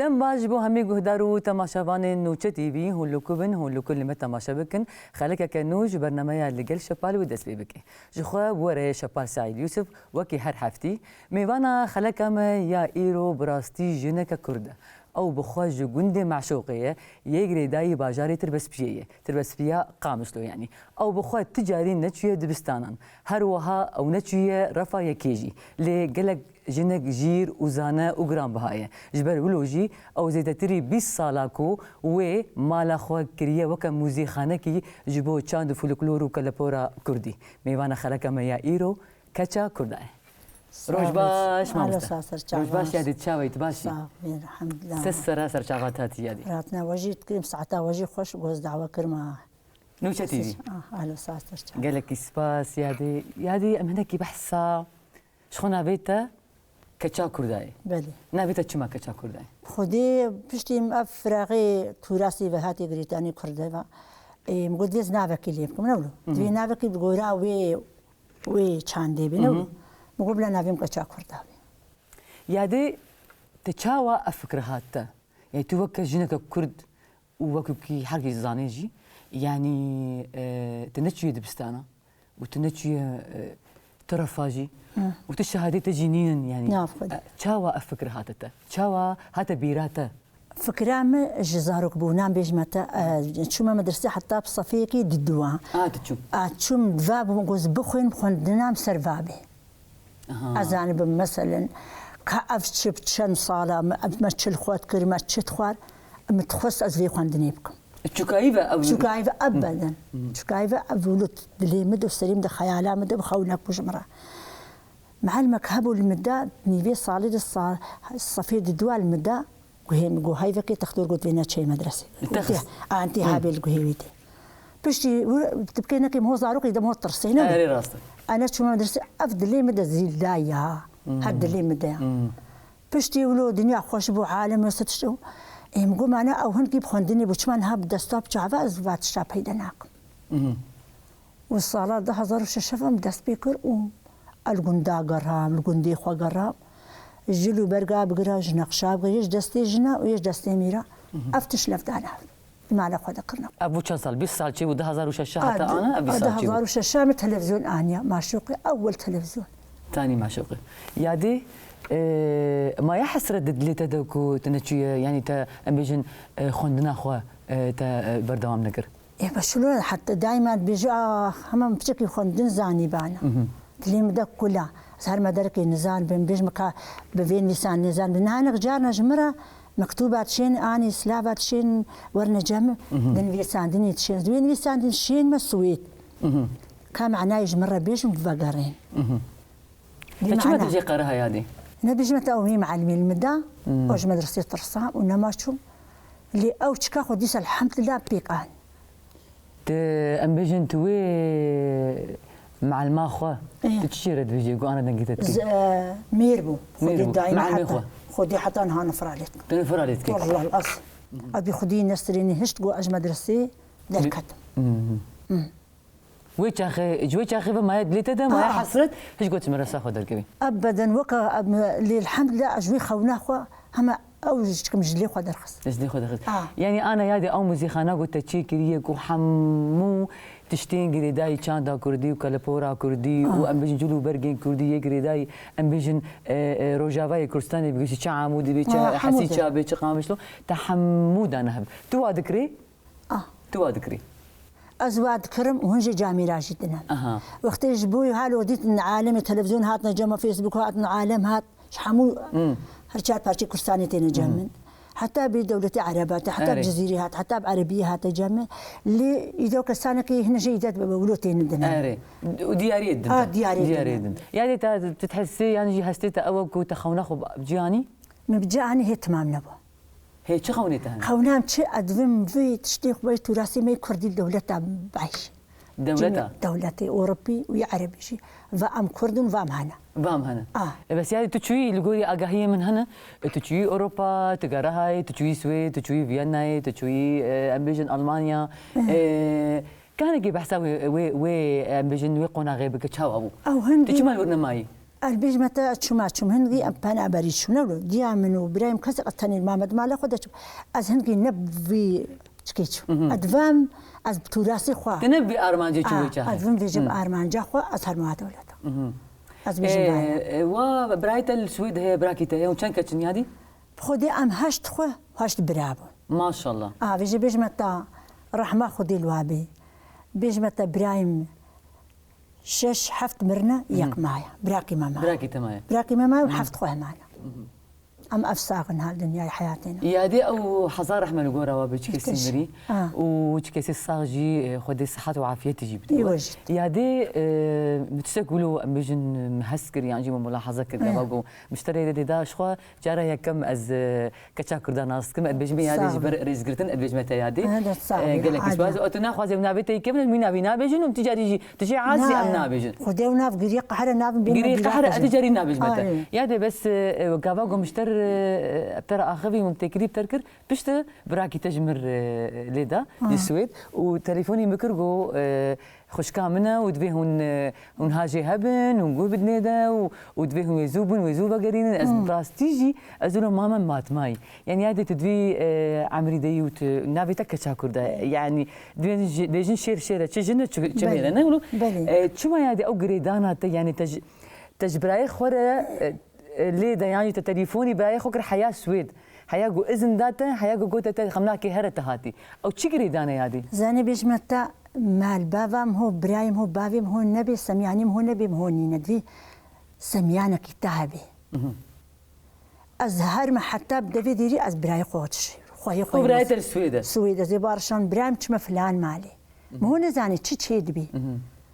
دم باش بو همي گهدارو تماشاوان نوچه تیوی هولوکو بن هولوکو لما تماشا بکن خلک کنوج برنامه لگل شپال و دست بکه جخوا وره شپال سعید یوسف وکی هر هفتی میوانا خلکم یا ایرو براستی جنک کرده او بخواج گند معشوقیه یک ریدای باجاری تربسپیه قامشلو يعني او بخواج تجاری نتشويه دبستانان هر وها او نتشويه رفا يكيجي لقلق جنك جير وزانه وقران بهايه جبر ولوجي او زيدتري 20 سالاكو و مالا خو كريه وكا موزيخانكي جبو تشاند فولكلور وكلابورا كردي ميوانا خلكما يا ايرو كاتشا كرداي روش باش ما روش باش يادي تشاويت باشي الحمد لله سسرا سرچاوات هاتي يادي راتنا وجيت كريم ساعتها وجي خوش جوز دعوه كرمه نوشة تيفي اهلا وسهلا قال لك سباس يادي ام هناك بحثا شخونا بيتا كاتشا كرداي بله نابيتا تشما كاتشا كرداي خودي بشتي مفرغي توراسي بهاتي بريطاني كرداي مقدس نافك اللي بكم نقولوا في نافك بقورا وي تشاندي بنقولوا مقبل نافيم كاتشا كرداي يادي تشاوا افكر هاتا يعني توكا جنك كرد ووكي حركي زانيجي يعني تنتشي دبستانا وتنتشي ترفاجي وتشهادي تجنين يعني نافقد تشاوا افكر هاتا تشاوا هاتا بيراتا فكرام جزارك بونام بيجمتا شوما مدرسة حتى بصفيكي ددوا تشوم فاب وجوز بخون دنام سرفابي أزانب مثلا كأف شن صالة ما تشل خوات كريمة تشتخوار متخص أزلي خواندني بكم شكايفة أو شكايفة أبدا شكايفة أبولت اللي مدو سليم ده خيالة مدو بخونك بجمرة مع المكهب المدة نيفي صالد الصفيد الدواء المدة وهي مقو هاي فكي تختار قلت فينا شيء مدرسة أنتي هابي القهيويتي بشتي تبكينا كي مو زاروك إذا مو ترسينا أنا شو مدرسة أفضل لي مدى زي دايا هاد اللي مدى بشتي ولو دنيا خوش بو عالم وستشتو مقو معنا أو هنكي بخوندني بوشمان هاب دستوب شعفا أزفات الشاب هيدناكم والصلاة ده هزار وششفهم دست بيكر الجندا قرام الجندي خوا قرام الجلو برقا بقراج نقشاب يج دستي جنا ويج دستي ميرا أفتش لفدانا ما على خدا قرنا أبو كم صار 20 سال شيء وده هزار وشاشة حتى أنا أبي صار شيء هزار وشاشة من تلفزيون آنيا معشوقي أول تلفزيون ثاني معشوقي يادي ما يحسر اللي تدوكو تنتشي يعني تا أمبيجن خندنا خوا تا بردوام نقر إيه بشلون حتى دائما بيجوا هم بشكل خندن زاني بانا تلي مدك كلها صار مدرك النزال بين بيجمك بين لسان نزال بنهانا جارنا جمرة مكتوبات شين اني سلافات شين ورنا جم دن لسان دني شين وين لسان شين مسويت كان معناه جمرة بيجم بفقرين فشو ما تجي قراها يا دي انا بيجم تاوي معلمي المدى واش مدرسة ترصام ونما شو اللي اوش كاخذ ديس الحمد لله بيقان امبيجن توي مع الماخوة تشير فيجي أنا دنقيت ميربو خدي دايما مع الماخوة خدي حتى أنا نفرالتك تنفرالتك والله الأصل أبي خدي نسريني هشت جو أج مدرسة دركت ويش أخي ما يدلي تدا ما حصلت هش قلت مرسا خد الكبي أبدا وكا اللي الحمد لله أجوي خونا خوا هم أوجد كم جلي خد الخص جلي خد الخص يعني أنا يادي أو موزيخانا قلت تشيكريه وحمو تشتين قريداي تشاندا كردي وكالبورا كردي وأم بيجن جلو برجين كردي يقريداي أم بيجن روجافاي كردستاني بيجي شا عمودي بيجي حسي شا بيجي قامشلو تحمود أنا هب تو ذكري تو ذكري أزواج كرم وهنجي جامي جدا وقت جبوي هالو وديت عالم التلفزيون هاتنا جمع فيسبوك هاتنا عالم هات شحمو هرجات بارتي كردستاني تينا جامن حتى بدولة عربات حتى بجزيرات حتى بعربيات جامع اللي إذا كسانك هنا جيدات بقولوتين الدنا. أري ودياري الدنا. دياري الدنا. يعني تتحسي يعني جهستي أوك وتخونا خب بجاني؟ مبجاني هي تمام نبو. هي شو خونتها؟ خونام شيء أدفم في تشتيق بيت تراثي ما كردي الدولة بعيش. دولتي أوروبي وعربي شيء فأم كردون فأم هنا. بس يعني تشوي الجوري أجاهية من هنا تشوي أوروبا تجارهاي تشوي سويد تشوي فيينا تشوي أمبيجن ألمانيا كان يجي بحساب وي أمبيجن ويقونا غيبك تشاو أبو. أو هندي. تشوي ما يورنا ماي. البيج متى شو هنجي أنا بريد شو نقول ديا منو برايم كذا قتني المامد ما لا خدش از هنجي نبي شكيتشو أدفام از بتوراسي خوا تنبي أرمانجي شوي شهر أدفام بيجيب أرمانجا خوا أسهر ما دولته از بيجيب وبرايت السويد هي براكيتا هي وكان كتشني هذه خدي أم هشت خوا هشت برابو ما شاء الله بيجي متى رحمة خدي الوابي بيجي متى برايم 6 7 مرنا ياك معايا براكي ماما وحفت خوها معنا أم أفساغن هالدنيا حياتنا يا دي أو حزار رحمة نقول روا بتشكي سمري وتشكي الصاجي خدي صحة وعافية تجيب يا دي بتشكلوا بيجن مهسكر يعني جيب ملاحظة كده باقو مشتري ده شخوا جارة يا كم از كتشاكر ده ناس كم بيجمي يا دي جبر رزقتن بيجمتها يا دي قال لك إيش باز أتنا خوازي ونابتي كم المينا بينا بيجن ومتجاري تجي عاسي أم نابيجن خدي وناف قري قهر ناف قري قهر أتجاري نابيج متى يا دي بس قاباقو مشتر بترى اخذي ممتكري بتركر بشت براكي تجمر ليدا السويد وتليفوني مكرجو خوش كامنا ودفيهن هاجي هبن ونقول بدنيدا ودفيهن يزوبن ويزوبا قرين از براستيجي ازولو ماما مات ماي يعني هذه تدوي عمري ديوت نافي تك تشاكر ده يعني ديجن شير تشجن تشمير انا نقولوا شو ما هذه او قريدانا يعني تجبراي خوره ليدا يعني تليفوني براي خوكر حياه سويد حياه جو اذن داتا حياه جو تاتا خمناكي هرت هاتي او تشكري دانا يادي زاني بيجمتا مال بابام هو برايم هو بابيم هو النبي سمياني هو نبي هو ندوي سميانا كتابي ازهر ما حتى بدي ديري از براي خوتش خويا براي السويد سويد زي بارشان برايم تشما فلان مالي ما هو نزاني تشي دبي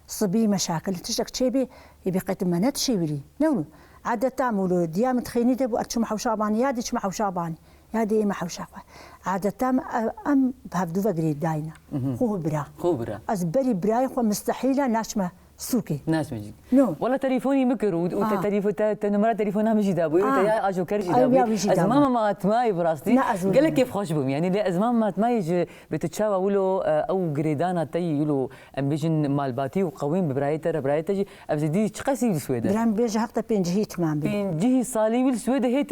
صبي مشاكل تشك تشيبي يبي قد ما نتشيبلي نو عادة تعملوا ديام تخيني دبوا أتشم حوشاباني يادي تشم حوشاباني يادي ما حوشاباني عادة تام أم بهفدو فقري داينا خو برا أزبري براي خو مستحيلة ناشمة سوكي ناس مجيك والله تليفوني مكر ونمرات تليفونها مجي دابو يا اجو كرجي دابو ازمام مات ماي براستي قال لك كيف خوش بهم يعني لي ازمام مات ماي بتتشاوا ولو او جريدانا تي يلو ام بيجن مال باتي وقويم برايتر ابزدي تشقسي السويد برام بيجي حتى بينجي تمام بينجي صالي بالسويد هي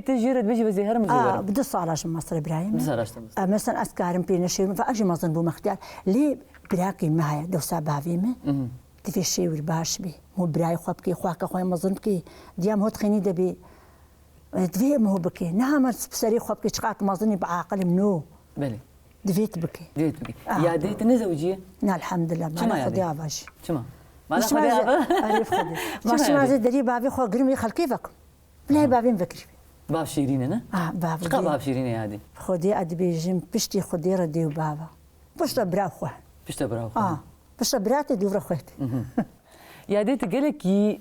تجرد بيجي بزي هرم زوار بدي صالاش مصر ابراهيم بصراحه مثلا اسكارم بينشي فاجي مازن بو مختار لي براكي معايا دو سابافيمه تفي شيء والباش بي مو براي خوابكي خواك خويا مظنكي ديام هو تخيني دبي دفي مو بكي نعم بسري خوابكي شقاك مظني بعاقل منو بلي دفيت بكي يا ديت زوجيه نا الحمد لله ما خدي افاش شما ما خدي عرف خدي ما زي دري بابي خو قرمي خل كيفك لا بابي مفكر باب شيرين انا بابي باب شيرين هذه خدي ادبي جيم بشتي خدي ردي وبابا بشت برا خو بس براتي دي ورخيتي يا ديت قالكي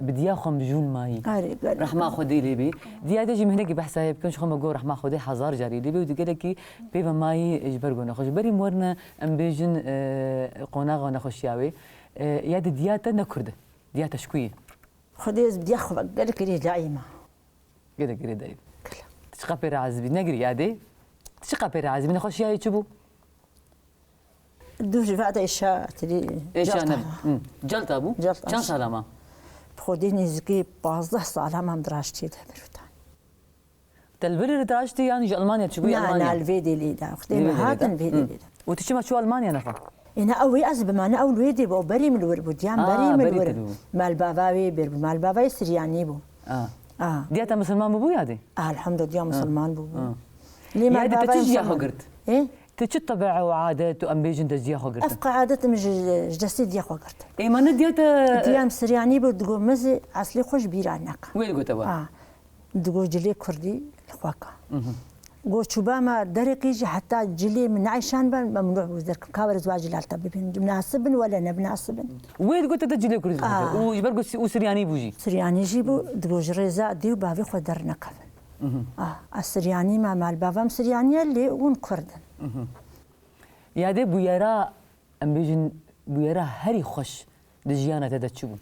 بدي اخم بجون ماي راح ما اخذي لي بي دي هذا جي مهنكي بحساب كنش خم بقول راح ما اخذي حزار جاري لي بي ودي قالكي بيبا ماي اجبر قونا خوش بري مورنا ام بيجن قونا غونا خوشياوي يا دياتا نكرده دياتا شكويه خدي بدي اخذ قالك لي دائما كده دايما تشقى عزبي نقري يا دي تشقى عزبي نخش يا يتشبو دوش بعد إيشا تري إيشا جلت أبو كم سلامة بخوديني زكي 15 سالة ما مدراشتي ده بروتان تلبري دراشتي يعني جو ألمانيا تشوفي ألمانيا لا الفيدي لي ده خدي هذا الفيدي لي ده وتشي شو ألمانيا نفا أنا أوي أزب ما أنا أول ويدي بو بري من الورب وديان بري من الورب مال باباوي بيرب مال باباوي سرياني بو دياتا مسلمان بو يا دي الحمد لله مسلمان بو ليه مال باباوي تجي قرت إيه تشي طبع وعادات وام بيجن دزيا خو قرت افقع عادات مش جسدي ديا خو قرت اي ما نديتا ديام سرياني بدغو مزي اصلي خوش بيرانك وين قلت ابا دغو جلي كردي الخواكا جو شوباما درقي حتى جلي من عيشان ممنوع وزرك كابر زواج الالتب مناسب ولا نبناسب وين قلت تجلي كردي وجبر وسرياني بوجي سرياني جيبو دغو جريزا ديو بابي خو درنا كفن السرياني ما مال بابام سرياني اللي ون كردن يا دي بويرا ام بيجن بويرا هري خوش دجيانا تدا تشوبو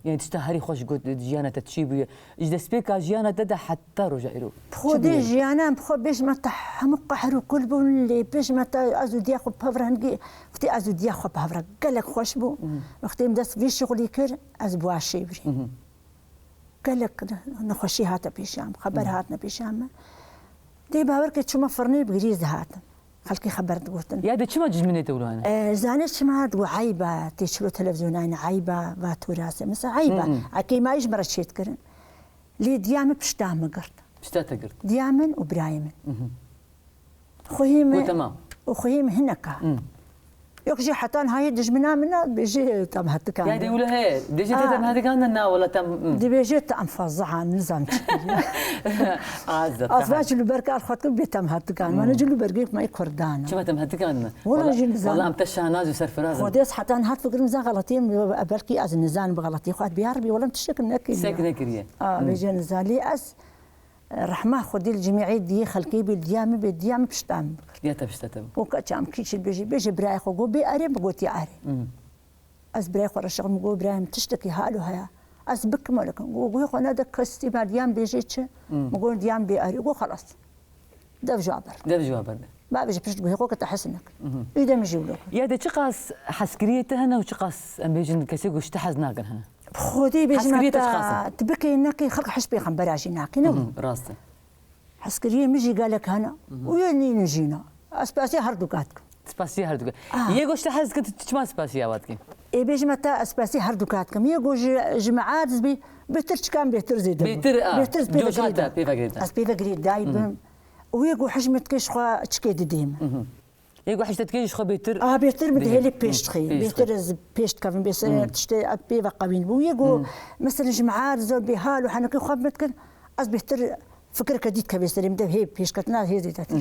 يعني تشتا هري خوش قلت دجيانا تتشيبو اج دسبيكا جيانا تدا حتى رجع يرو خودي جيانا بخو بيش ما تحم قحر كل بو اللي بيش ما ازو دياخو بافرانجي اختي ازو دياخو بافرا قالك خوش بو اختي مدس في شغلي كر از بواشي بري قال لك نخشي هاتا بيشام خبر هاتنا بيشام دي باورك شو ما فرني بجريز هاتا خلكي خبرت قلت يا ده شو ما جزمني تقولون زانت شمات وعيبة تشلو تلفزيونين عيبة وتوراسة مثلا عيبة أكيد ما يجبر الشيء تكرن لي ديامة بشتام قرت بشتاتا قرت ديامن وبرايمن خويم تمام وخويم هناك يكجي حتى هاي دجمنا منا بيجي تم هتكان يعني يقولوا هي ديجي تم هتكان ولا تم دي بيجي تم فظعا نظام عزت أصبحت اللي بركة الخطب بيتم هتكان ما نجي له برجيك ما يكردانا شو ما تم هتكان ولا جي نظام والله امتشها ناز وسر فراز خديس حتى هات فكر نزان غلطين بركي از نزان بغلطي خد بيعربي ولا متشكل نكي ساكنه كريه بيجي نزان لي از رحمة خدي الجميعي دي خلقي بالديامة بشتام يا تبشتتم وكتشام كيش بيجي براي خو بي اري بقوتي اري از براي خو الشغل مقول براي تشتكي هالو هيا از بك مالك وقول خو انا دك استيبار ديام بيجيتش مقول ديام بي اري وقول خلاص دف جابر ما بيجي بشت بهيقو كتحسنك اذا مجيو له يا ده شقاس حسكريته هنا وشقاس ام بيجن كسيق واشتحز ناقن هنا خودي بيجي تبكي انك خلق حسبي خنبراجي ناكي نو راسته عسكريه مجي قال لك هنا ويني نجينا اسباسي هردوكاتكم سباسي هردوك يجو اشتحز كنت تشما سباسي اواتك اي بيجي متى اسباسي هردوكاتكم يجو جماعات زبي بيترش كان بيتر زيد بيتر بيفا اسبيفا قريد دايب ويجو حجمة كيش خوا تشكيد ديم يجو حشتت كيش خوا بيتر بيتر بدهلي بيش تخي بيتر بيش كافين بيسر تشتي بيفا قابين ويجو مثلا جماعات زول بيهالو حنكي خوا متكن از بيتر فكرة كديد كبير مده هي بيش كتنا هي زيتات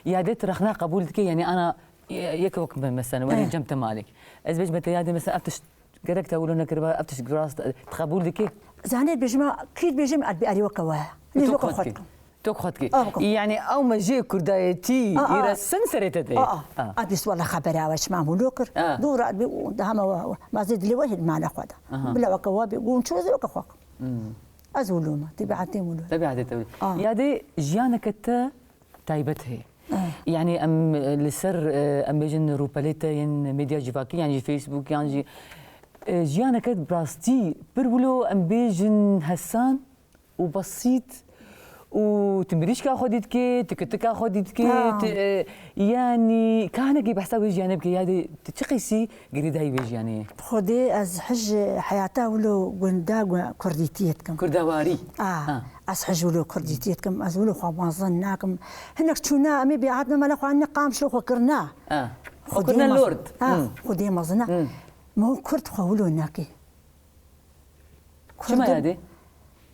يا ديت رخنا قبولتك يعني انا يكوك مثلا وانا جمت مالك از بيج متى يادي مثلا افتش قرقت اقول لك ربا افتش جراس تقبولتك زانيت بيجما كيد بيجم ادبي اري وكوا ليش وكا خدكم توك خدك يعني او ما جي كردايتي يرسن سريتتي اديس والله خبر واش ما ملوكر دور دهم ما زيد لي وجه مال اخودا بلا وكوا بيقول شو زي وكا أزولوما تبعتي مولو تبعتي تولي يا دي جيانك تا تايبته يعني ام لسر ام بيجن روباليتا ين ميديا جيفاكي يعني فيسبوك يعني جيانك براستي برولو ام بيجن هسان وبسيط وتمريش كاخدت كي تكتكا خدت كي يعني كان كي بحساوي جانب كي هذه تشقيسي قريد هاي بيجي يعني خدي از حج حياته ولو غندا كرديتيتكم كردواري از حج ولو كرديتيتكم از ولو خو ما ظناكم هناك تشونا امي بيعاتنا ما لخو عنا قام شلو فكرنا فكرنا اللورد خدي ما ظنا ما هو كرد خولو هناك شو ما هذه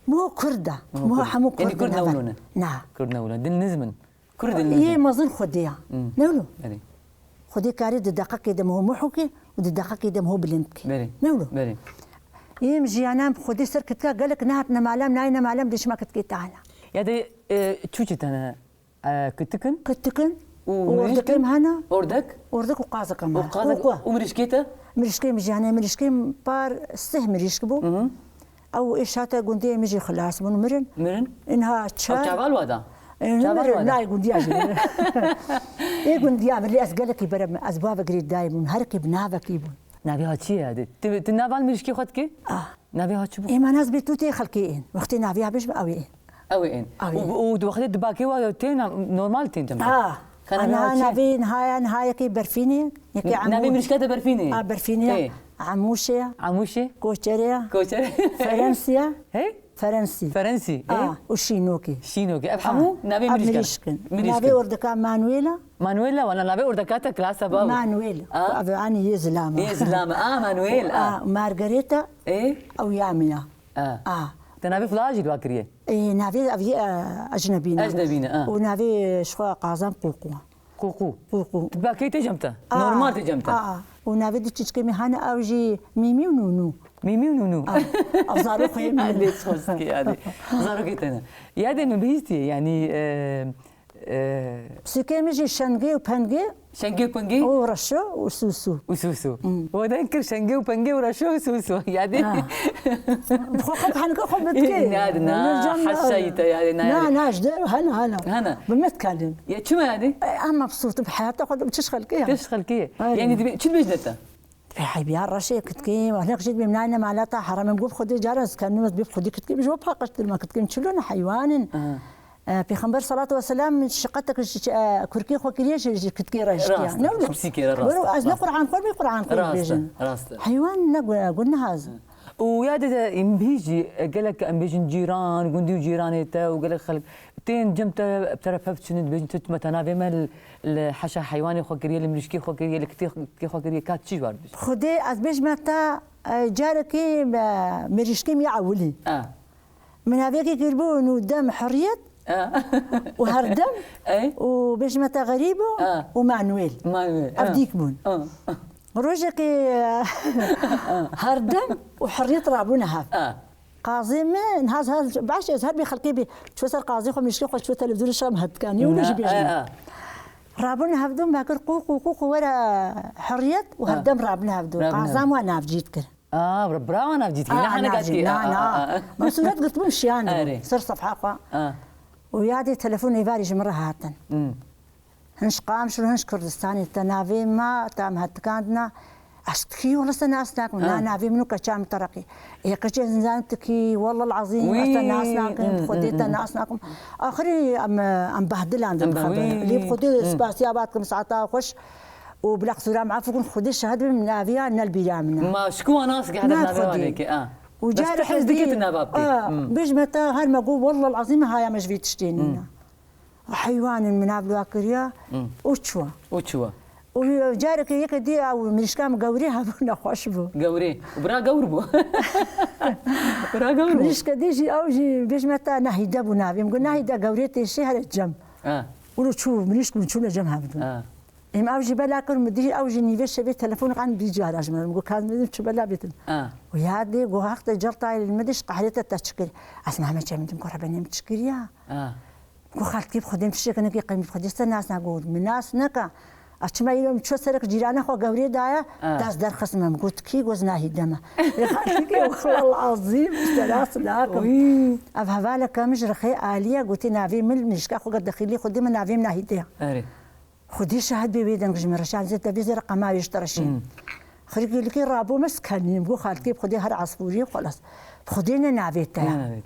مو كردة مو حمو كردة يعني كردنا ولونا نعم كردنا ولونا دل نزمن كرد النزمن إيه ما ظن خديها نولو خدي كاري دقة كده ما هو محوكي ودقة كده ما هو بلنتكي نولو إيه مجي أنا خدي سركتك قال لك نهتنا معلم ناينا معلم ديش ما كتكي تعالى يا دي تشوشت أنا كتكن وردك هنا وردك وقازك ما وقازك ومرشكيته مرشكي مجي أنا مرشكي بار سه مرشكبو او ايش هاتا قنديه مجي خلاص من مرن انها تشا او جابال ودا مرن لا قنديه ايه قنديه اللي اسقلك برب اسباب قريد دايم هركي بنابك يبون نبي هاتشي هذه تنابال مرشكي خدكي نبي هاتشبو ايه ما ناس بتوتي خلكيين وقتي نبيها بيش اويين ووقت دباكي وتين نورمال تين تمام انا نبي نهايه كي برفيني يكي عمو نبي مرشكاته برفيني برفيني عموشة كوشريا فرنسيا فرنسي وشينوكي افهموا نبي مريشكن نبي وردكا مانويلا ولا نبي وردكاتا كلاسا باو مانويلا يعني يزلامة مانويل مارغريتا او ياميا تنبي فلاجي الواكريه نبي اجنبينا ونبي شخوا قازم قوقو تباكي تجمته نورمال تجمته ونافيد تشكي مهانا اوجي ميمي ونونو افزارو خيم اللي تخصكي هذه زاروكي تنا يا دي نبيستي يعني سكي مجي شنغي وبانغي ورشو وسوسو وده انكر شنغي وبانغي ورشو وسوسو يا دي خب حنكو خبتكي نادنا حشيته يا دي ناش هنا بمتكلم يا شو هذه انا مبسوطه بحياتي خد تشخلكيها يعني شو بيجنتا حبيان رشي كتكي وهناك جيت بمناينا معناتها حرام نقول خدي جارز كان نمت بيب خدي كتكي مش بقى قشت ما كتكي تشلون حيوان في خنبر صلاة والسلام شقتك كركي خوكريش كتكي رشتي نعم بسيكي راست أزنا قرآن كل بقرآن كل بيجن حيوان قلنا هذا ويا ده إمبيجي قالك إمبيجن جيران قندي وجيرانيته وقالك خلق تين جمت بترففت شنو بيجن تت متنافي مال الحشا حيواني خوكريه اللي مشكي خوكريه اللي كتي خوكريه كات شي وارد خدي از بيج متى جاركي مريشكي يعولي من هذيك يقلبون ودم حرية وهردم وبيج متى غريبه ومانويل أبديك بون روجك هردم وحرية رابونها قاضي من هذا بعش يظهر بخلقي بي شو صار قاضي خو مشكي خو شو تلفزيون الشام هد كان يولج بيجي رابنا هبدو ما كر قوق ورا حرية وهردم رابنا هبدو قاضام وانا فجيت كر برا انا فجيت كر انا قالتي لا مسؤولات قلت مش انا صار صفحه ويادي تليفون يفارج مره هاتن هنش قام شو هنش كردستاني تنافي ما تام هات كاننا أشتكي والله سناسناكم لا نافي منو كشام ترقي هي كشي زنزان تكي والله العظيم سناسناكم خديت ناسناكم آخري أم بهدل عندهم خبر اللي بخدي سباسياباتكم ساعتها خوش وبلاق سورة معفوكم خدي الشهادة من نافيا نالبيا منا ما شكو ناس قاعدة نافيا عليك وجاري حزدي بيج متى هالمقول والله العظيم هاي مش في تشتينينا حيوان من هابلو أكريا وشوا وجارك هيك دي او مشكام قوريها بنا خوش بو قوري وبرا قوربو برا قوربو مشكا ديجي اوجي بيش متى نهي دبو نافي قلنا نهي دا قوريتي شي هذا الجم ولو تشوف منيشكم شو الجم هابدو ام اوجي بلاكر مدي اوجي نيفيش بي تليفون عن بيجار اجمل نقول كان مدي بلا بيت ويا دي جو وقت جرتا المديش قحريته تشكل اسمع ما جام دم قربني متشكريا جو خالتي بخدم شي كان كي قيمه خدي الناس نقول من الناس نكا أشتما يوم شو سرك جيرانه خو قوري دايا داس در خصمم قلت كي وزناه دمه يا والله العظيم ثلاث لاكم افها بالك مش رخي آلية قلت نافي من نشكا خو قد دخيلي خدي من نافي من ناهيديها خدي شهد بيدن جمر رشان زيت بيزر رقم يشترشين خريقي لكي رابو مسكني بقول خالتي بخدي هر عصفوري خلاص بخدينا نافي تاع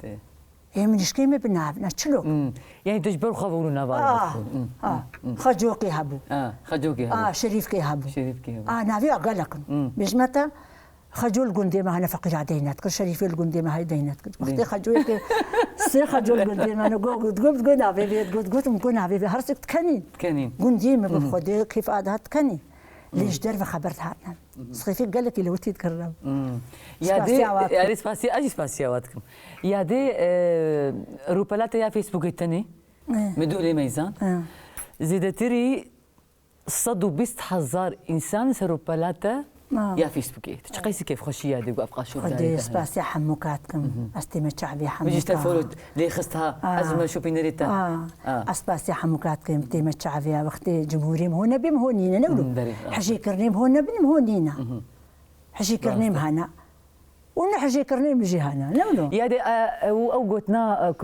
هي من شكيمة بناب نشلو يعني تجبر خبروا نافا خجوكي هبو خجوكي هبو شريفكي هبو شريفكي هبو نافي أقلكم بيش متى خجول قندي ما هنا فقير عدينات كل شريفي القندي ما هي دينات وقتي خجوكي سي خجول قندي ما نقول تقول نافي بيت قلت مكون نافي هرسك تكنين قندي ما بخدي كيف هذا تكنين ليش درب خبرت هاتنا صيفي قال لك لو تتكرم يا دي سباسي اجي سباسيواتكم يا دي روبلات يا فيسبوك التاني مدولي ميزان زيدتري صدوا بيست حزار انسان سروبلاتا يا فيسبوكي تشقيسي كيف خشيه دي وابقى شو دي سباسي حموكاتكم استمع شعبي حموكات مجيش تفولد لي خستها ازمه شوبينريتا اسباسي حموكاتكم تيمة شعبي وقتي جمهوري هنا بهم هونينا نقولوا حجي كرنيم هنا بهم هونينا حجي كرنيم هنا ونحجي كرنيم جي هنا نقولوا يا دي او قوتنا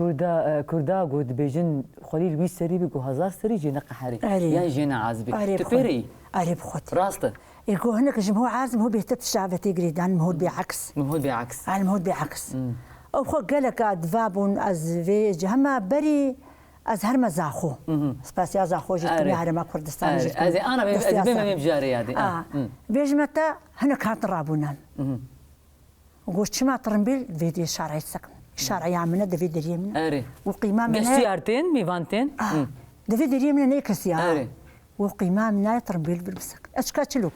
كردا قوت بيجن خليل وي سري بكو هزار سري جينا قحري يا جينا عازبي تفيري قريب خوتي راسته يقول هناك جمهور عازم هو بيهتف الشعب تجري عن مهود بعكس عن مهود بعكس او خو قالك دفابون از فيج هما بري از هر مزاخو سباسيا زاخو جيت بيعرف ما كردستان جيت انا بما بجاري هذه بيج متى هنا كانت رابونا وقلت شما ترمبيل فيديو شارع السكن الشارع يعملنا دافيد اليمن وقيمه من سيارتين ميفانتين دافيد اليمن نيك سياره وقيمه من ترمبيل بالمسك اشكاتلوك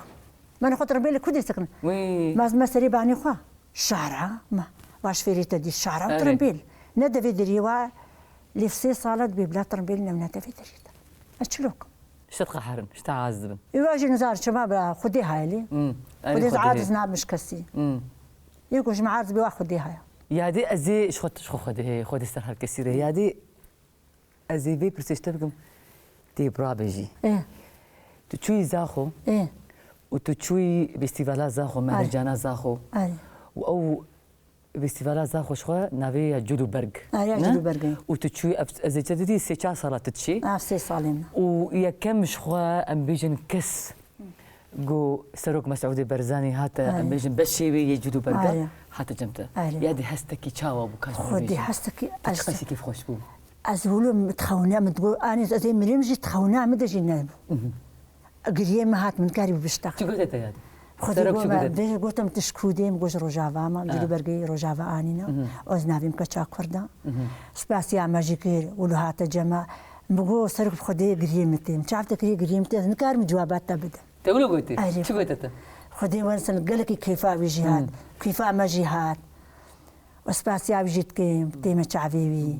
ما ناخذ ترمبيل كودي سكن ما سري باني خوا الشارع ما واش فيريتا دي الشارع ترمبيل نا دافيد اليوا اللي في صالات ببلا ترمبيل نمنا دافيد اليوا اشلوك شتقى حرن شتا عازبن يواجه نزار شباب خدي هاي لي خدي عاد زناب مش كسي يقول جماعة عاد بواحد خديها يا دي ازي شو خدي خدي استرها الكثير يا دي ازي في برسيشتبكم تي برابجي تشوي زاخو وتشوي فيستيفالات زاخو مهرجانات زاخو او فيستيفالات زاخو شخوا نافي جودو برغ جودو برغ وتشوي ازي جديدي سي صارت تشي سي صالين ويا كم شخوا ام بيجن كس جو سروك مسعود برزاني هاتا بيجن بشيوي يجدو بردا هاتا جمتا يادي هستكي تشاوا بكاش خدي هستكي قيسي كيف خوش بو ازولو متخونا متقول انا زي مريم جيت تخونا مدجي ناب قريه ما هات من كاري بشتاق شو قلت يا خدي قلت متشكوديم قوج روجافا ما مدري برقي روجافا انينا اوزنافيم كتشا كردا سباسيا ماجيكير ولو هاتا جما بقول سرك خدي قريه متي مش عارفه قريه متي نكار جوابات تبدا تقولوا قلتي شو قلت خدي ورسن قال لك كيف جهاد كيف ما جهاد وسباسيا بجيت كيم تيمه شعبي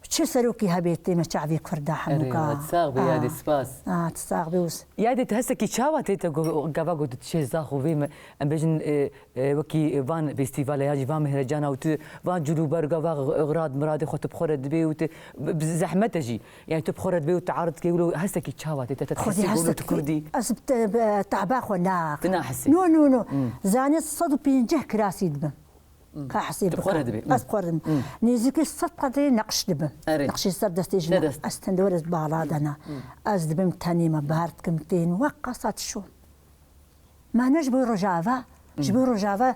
شو سروكي هبيت تيمه شعبي كردا حموكا تصاغبي هذه سباس تصاغبي وس يادي تهسكي تشاوا تيتا غافا قلت شي زاخو في ام بيجن وكي فان فيستيفال ياجي فان مهرجانا وت فان جلو برغا اغراض مرادي خط بخرد بي وت بزحمه تجي يعني تبخرد بي وتعارض كيقولوا هسكي تشاوا تيتا تحسي كردي اسبت تعباخ ولا تناحسي نو زاني صدو بينجه كراسي دبا كحسيب تبخرد بي أذكر نيزك السطة نقش دبم نقش السرد استيجنا استندورز بعضنا أزدبم تاني ما بهرت كمتين وقصت شو ما نجبو رجافة جبو رجافة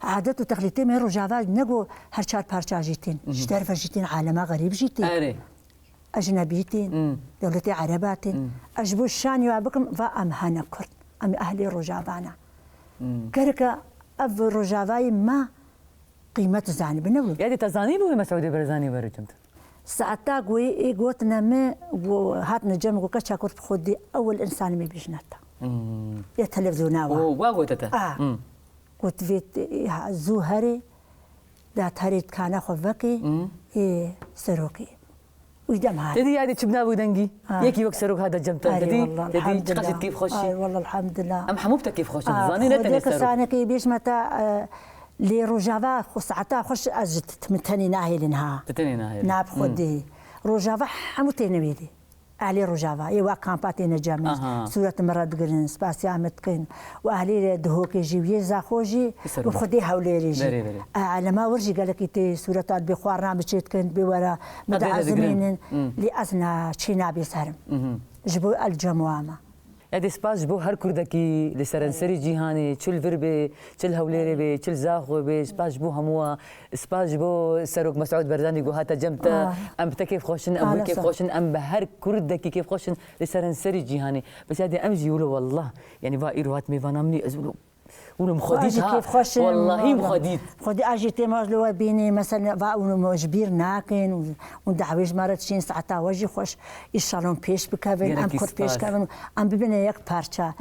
عادات وتقليدي من رجافة نجو هرشار بارشا جيتين اشترف جيتين عالم غريب جيتين أجنبيتين دولتي عرباتين أجبو الشان يوابكم فأمهانا كرد أم أهلي رجافانا كركا أف رجافاي ما قيمة زاني بنقول يعني تزاني بو مسعود برزاني برجمت ساعتا قوي قوتنا ما وهات نجم وكشا كنت بخدي أول إنسان ما بيجنتا يا تلفزيونا وقوتتا قلت فيت زوهري ذات هريت كان خفكي سروكي ويدم هذا تدي يعني شبنا بودنجي يكي وقت سروك هذا جمتا تدي تقصد كيف خوشي والله الحمد لله أم حموبتك كيف خوشي زاني لا تنسى سروك سانكي بيش متى لي رجافا خصعتا خش أجت متني ناهيلنها تتني ناهيل ناب خدي رجافا حموتي نبيدي علي رجافا ايوا كامباتي نجامي سورة مراد قرن سباسيا متكن واهلي دهوكي جيوي زاخوجي وخدي حولي ريجي على ما ورجي قال لك تي سورة بخوارنا بشيت كنت بورا مدى زمين لأزنا تشينا بيسهرم جبو الجموامه هذا سباس بو هر كردكي لسرنسري جيهاني تشل فربي تشل هوليري بي تشل زاخو بي سباس بو هموا سباس بو سروك مسعود برزاني جو هاتا جمتا ام بتكيف خوشن ام كيف خوشن ام بهر كردكي كيف خوشن لسرنسري جيهاني بس هذه امجي يقولوا والله يعني فايروات ميفانامني ازولو ولو مخديت كيف خوش والله مخديت خدي اجي تيماج لو بيني مثلا فاونو جبير ناكن وندعويج مرات شين ساعتا وجي خوش يشالون بيش بكافن ام كور بيش كافن ام ببني يك بارشا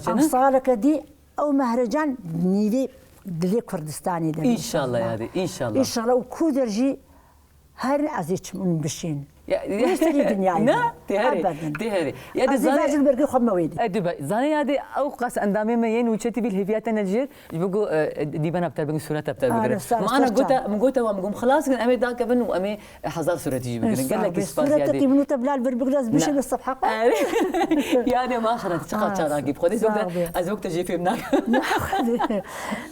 ام صارك دي او مهرجان نيدي دلي كردستاني دي ان شاء الله هذه ان شاء الله ان شاء الله وكودرجي هر ازيش من بشين يستري دنيا نا تهري يا دي زاني برقي خم مويد ادبا زاني هذه او قاس اندامي مين وشتي في الهفيات نجير بيقول دي بنا بتاع بين صورتها بتاع بقرا ما انا قلت وام خلاص كان امي ذاك بن وامي حضر صورتي بقرا قال لك اسباس هذه صورتك من تبلال بربقراس بشي بالصفحه يعني ما اخرت شقات شراقي بخدي زوجته ازوجته تجي في هناك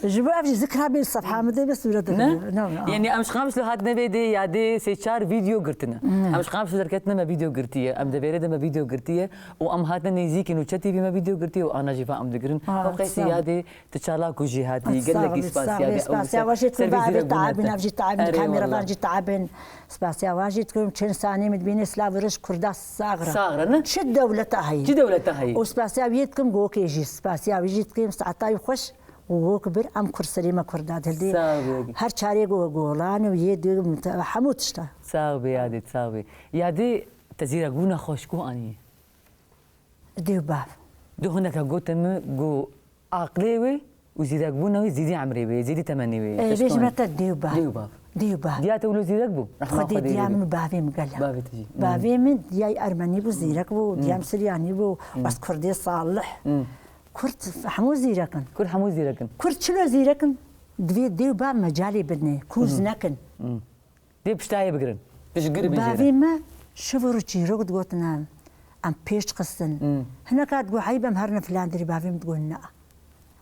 جبوا افجي ذكرها بالصفحه ما بس يعني امش خامس له هاد نبيدي يا دي سيشار فيديو قرتنا امش خامس شركتنا ما فيديو قرتيه ام دبيرده ما فيديو قرتيه وام هاتنا نيزيك انه تشتي في ما فيديو قرتيه وانا جيفا ام دقرن وقيسي هادي تشالاكو جهادي قال لك سباسيا واجد بعد تعبنا افجي تعبنا الكاميرا فانجي تعبن سباسيا واجد كم كان ثاني مدبين سلافرش كرداس صاغره شد دولتها هي دولتها هي وسباسيا بيتكم جوكي جي سباسيا بيجيتكم ساعتها يخش وكبر ام كرسري ما كردات هدي هر شاري جولان ويدي حموتشتا صاحبي هادي صاحبي يادي تزيرا قونا خوشكو اني ديو باب دو هناك قوتم جو عقليوي وزيرا قونا زيدي عمري زيدي تمنيوي اي بيش متى ديو باب ديات ولو زيرك بو خدي ديا من بابي مقلا بابي تجي بابي من دياي ارمني بو زيرك بو ديام سرياني بو بس كردي صالح كرت حمو زيركن كل حمو زيركن كرت شنو زيركن ديو باب مجالي بدني كوز نكن دي بشتاي بقرن بش قرب بابي ما شوفوا تشيروك تقولنا ام بيش قصن هنا كانت تقول عيبه مهرنا فلان دري بابي تقول لا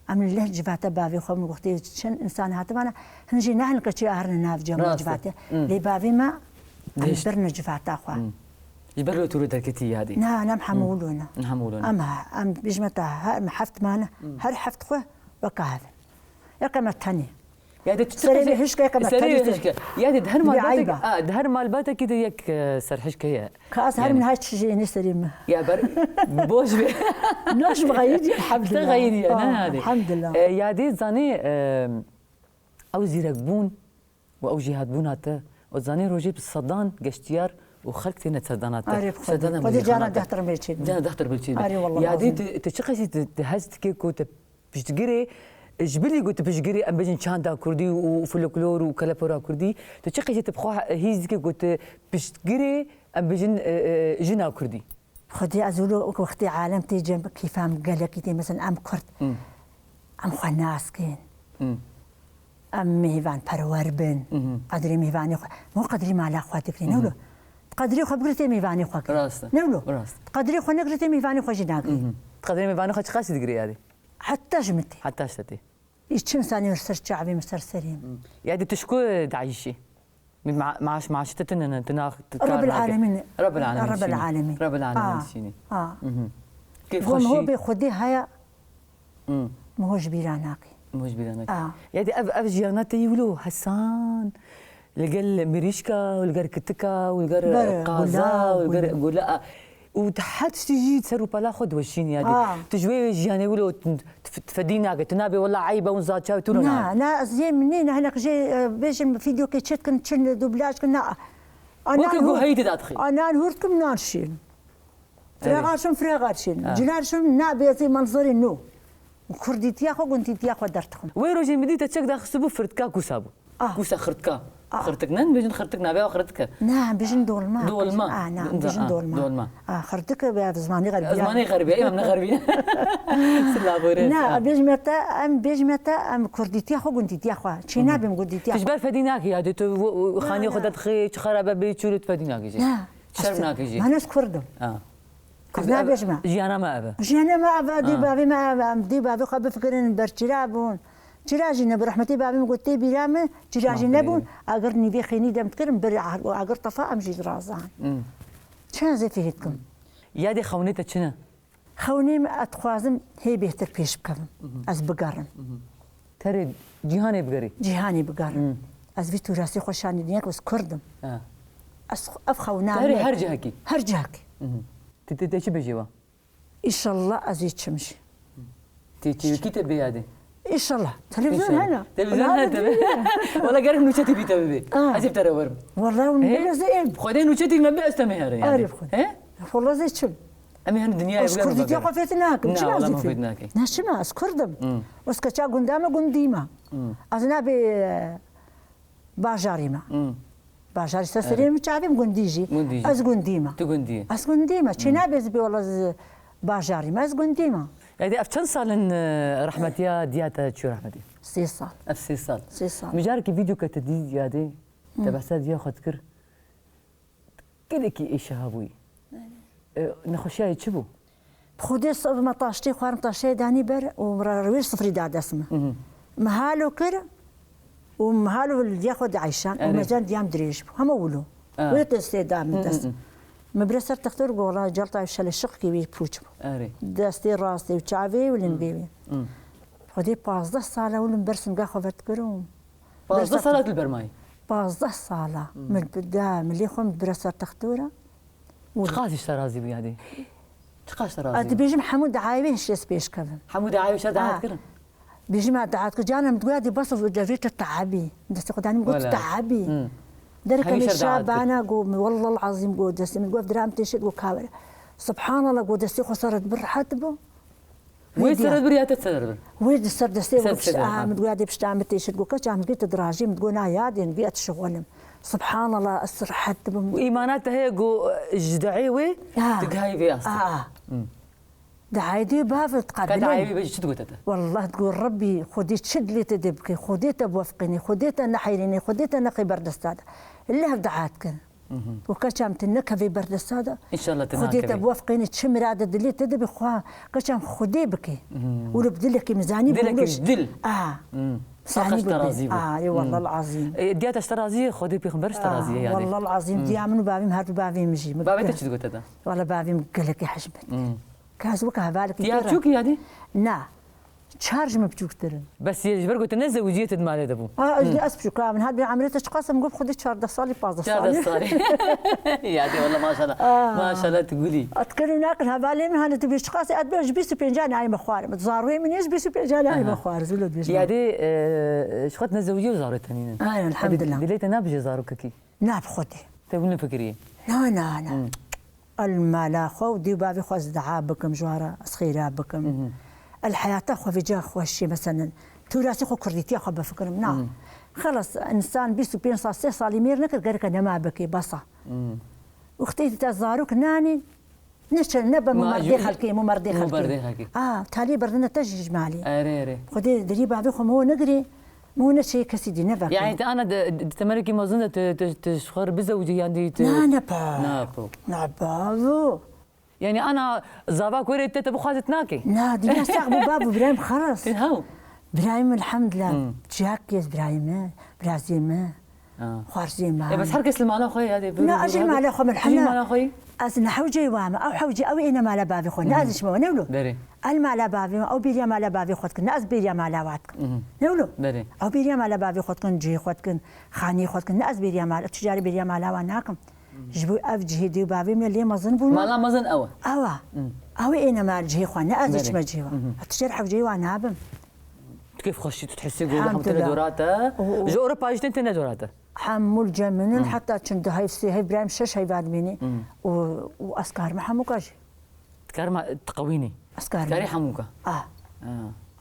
ام الله جفاته بابي خم وقتي شن انسان هاتم انا نجي نحن كشي اهرنا ناف جمع جفاته لي بابي ما برنا جفاته اخوا يبرلو تولو دركتي هذه نعم حمولونا نحمولونا أم بيجمتا ما حفت معنا هل حفت خوه وكهذا يقام الثاني يا دي سريع هشكة يقام الثاني يا دي دهر مال باتك دهر مال باتك كده يك سر هشكة هي كأس هر من هاي تشجيني سريم يا بر بوش بي ناش بغيدي الحمد لله تغيدي أنا هذه الحمد لله يا دي زاني أو زيرك بون وأو جهاد بون هاته وزاني روجي بالصدان قشتيار وخلقتي نتصدانات صدانا ودي جانا دهتر بيتشيد جانا دهتر بيتشيد يا دي تشقسي تهزت كيكو بتشتغري جبلي قلت بشجري ام بجن شاندا كردي وفلكلور وكلابورا كردي تشقسي تبخوا هيزكي قلت بشتغري ام بجن جنا كردي خدي ازولو وقتي عالم تيجي كيف ام قال لك مثلا ام كرد ام خناس كين ام ميفان بروربن قدري ميفاني مو قدري ما لا اخواتك نولو قدري خبرتي ميفاني خوك نولو قدري خو نقرتي ميفاني خو جناك قدري ميفاني خو قاسي دغري هذه حتى جمتي حتى شتي يتشم ثاني مرسر شعبي مرسر سليم يعني تشكو دعيشي مع شتتنا تناخ رب العالمين رب العالمين رب العالمين رب العالمين شيني كيف خشي هو بيخدي هيا ما هوش بيراناكي مش بيراناكي يعني اب جيرانات يولو حسان لقى مريشكا ولقى كتكا ولقى قازا ولقى قولا وتحت تجي تسرو بلا خد وشيني هذه تجوي جياني ولو تفدينا تنابي والله عيبه ونزات شاو تونا لا زي منين هناك جاي باش فيديو كيتشات كنت دوبلاج كنا انا هو هيدي تدخل انا نورتكم نارشين فراغاشن جنارشن نابي زي منظري نو وكردي تياخو كنت تياخو درتكم وين روجي مديت تشك داخل سبو فرتكا كوسابو كوسا خرتكا خرتك نان بيجن خرتك نابي وخرتك نعم بيجن دول ما دول ما نعم بيجن دول ما خرتك بزماني غربي زماني غربي ايوه من غربي سلا بوري نعم بيجمتا ام كرديتي خو كنتي خو تشينا بم كرديتي تجبر فديناك يا دو خاني خدت خي خرابه بيتشولت فديناك جي شرمناك جي انا كردم كردنا بيجمع جيانا ما ابا جيانا ما ابا دي بابي ما دي بابي خو بفكرن برچرابون جراجي نبي رحمتي بابي مقولتي بيرامه جراجي نبون اگر نبي خيني دم تكرم برع اگر طفا امجي رازان شنو زي فيكم يا دي خونيتك شنو خوني اتخوازم هي بيهتر بيش بكم از بقرن ترى جيهاني بقري جيهاني بقرن از فيتو راسي خوشاني ديك بس كردم افخونا ترى هرجهكي تتي بجوا ان شاء الله ازيد تمشي تيجي كتاب بيادي ان شاء الله تلفزيون هنا تلفزيون هنا والله قرب نوشتي بيتا بيبي عجب ترى ورم والله ونبي زين خدين نوشتي ما بيستمع يعني عارف خد والله زي شو امي هن الدنيا يبغى اسكر دي قفتناك مش لازم فيتناك نشما اسكردم واسكتا قندامه قنديمه ازنابي باجاريما باجاري سسرين متعبين قنديجي از قنديمه تقندي از قنديمه شنابي زبي والله باجاريما از قنديمه يعني أفتن صال رحمتيا دياتا شو رحمتي 6 صال أف 6 صال 6 صال مجارك فيديو كتدي يا دي تبعثت ديا خدكر كده كي إيش هابوي نخشيا يتشبو بخودي صب ما طاشتي خوار طاشتي داني بر ورويش صفري داد اسمه مهالو كر ومهالو اللي ياخذ عيشان ومجان ديام دريش هم ولو ويت استدام دس مبرسر تختار والله جلطة وشل الشق كي بوجبو دستي راسي وشعبي ولنبيبي خدي 15 صالة ولنبرسم قا خفت كروم 15 صالة البرماي 15 صالة من بدا ملي خم برسر تختورة تقاش اشترازي بيادي تقاش ترازي أنت بيجي محمود عايبه شيس بيش كذا حمود عايبه شاد عاد كذا بيجي ما دعاتك جانا متقول هذه بصف جريت التعبي بس قدامي قلت تعبي درك الشاب انا قوم والله العظيم قول دستي من قول درام تشد قول كابر سبحان الله قول دستي خسرت برحتبه وين سرد بريات تسرد وين سرد دستي متقول هذه باش تعمل تشد قول كاش عم قلت دراجي متقول نايادي نبيت شغلهم سبحان الله اسرحت بهم وايماناتها هي قو جدعيوي تقهاي في اصلا دعايدي بافل تقبلني دعايدي باش تقول والله تقول ربي خدي تشد لي تدبكي خدي تبوفقني خدي تنحيرني خدي تنقي برد السادة اللي دعاتك وكشام تنكها في برد السادة ان شاء الله تنكها خدي تبوفقني تشمر عدد اللي تدبي خوا كشام خدي بكي ولبدلك ميزاني بدلك دل ساقش ترازي اي والله العظيم ديات اشترازي خدي بيخبر اشترازي يعني والله العظيم دي منو بابي هات بابي مشي بابي تشد قلت هذا والله بابي مقلك يا حشمت كاز وكا بالك يا شوكي هذه نا تشارج ما بتشوك ترن بس يجبر قلت نزل وجيت مالي دبو اجلي اسف شو كامل هذا عملت قسم قف خذي تشار ده صالي باز صالي يا دي والله ما شاء الله ما شاء الله تقولي اتكلم ناكل هبالي من هذا تبي شخص ادبش بيسو بينجان اي مخوار متزاروي من يس بيسو بينجان اي مخوار زلود بيش يا دي شخت نزوجي وزارة تنين الحمد لله دليت نابجي زارو كي ناب خدي تقولين فكريه لا المال خو دي بابي خو دعابكم جوارا صغيره بكم الحياه خو في جا خو شي مثلا توراسي خو كرديتي خو بفكرم نعم خلص انسان بيسو بين صاصي صالي مير نكر غير كان ما بكي بصا واختي تزاروك ناني نشل نبا ممردي خلكي ممردي خلكي تالي بردنا تجي جمالي اري خدي دري بابي خو مو نقري مو نشي كسيدي نبا يعني انا تمركي ما ظن تشخر بزوجي يعني نبا يعني انا زاباك وريت تبو خاطت ناكي لا دي ناس تاخذوا بابو ابراهيم خلص تنهو ابراهيم الحمد لله جاكيز ابراهيم برازيم خوارزيم بس حركه المال اخوي هذه لا اجي مال اخو من حنا مال اخوي ازنا حوجي وام او حوجي او انا مال بابي خو ناز شمو نولو دري المال بابي او بيريا مال بابي خوتك ناز بيريا مال واتك نولو دري او بيريا مال بابي خوتك جي خوتك خاني خوتك ناز بيريا مال تجاري بيريا مال واناكم جبو افجي دي بابي من اللي مازن بول مالا مازن او انا مال جي خو ناز ما جيوا تجار حوجي وانا ابم كيف خشيت تحسي قول لهم دوراته جو اوروبا جيت انت دوراته حمول جمنن حتى كنت هاي سي ابراهيم شش هاي بعد مني واسكار ما حموكاش اسكار ما تقويني اسكار حموكا